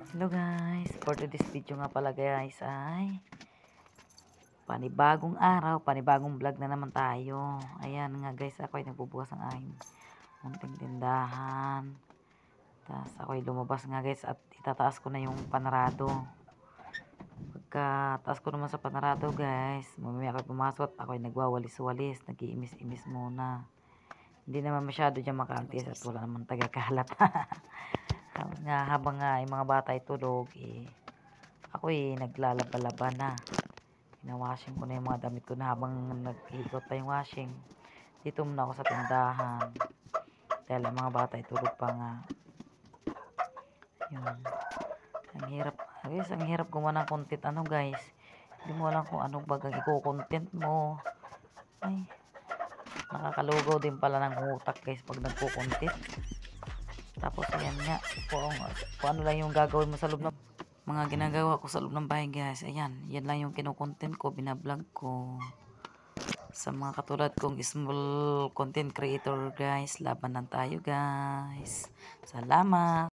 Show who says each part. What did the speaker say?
Speaker 1: Hello guys, for today's video nga pala guys ay panibagong araw, panibagong vlog na naman tayo. Ayan nga guys, ako ay nagbubukas ng aking munting tindahan. Tapos ako ay lumabas nga guys at itataas ko na yung panarado. Pagkataas ko naman sa panarado guys, mamaya ako pumasok, ako ay nagwawalis-walis, nag-iimis-imis muna. Hindi naman masyado dyan makantis at wala naman taga-kalat. Habang nga yung mga bata ay tulog, ako naglalaba-laba na. Pinawashing ko na yung mga damit ko na habang nag-iikot pa yung washing. Dito muna ako sa tindahan. Dahil ang mga bata ay tulog pa nga. Yun. Ang hirap. Guys, ang hirap gumawa ng content. Ano guys? Hindi mo alam kung anong bagang i-content mo. Ay, nakakalugaw din pala ng utak guys pag nagko-content. Tapos ayan nga, kung ano lang yung gagawin mo sa loob ng mga ginagawa ko sa loob ng bahay guys. Ayan, yan lang yung kino-content ko, binablog ko. Sa mga katulad kong small content creator guys, laban lang tayo guys. Salamat!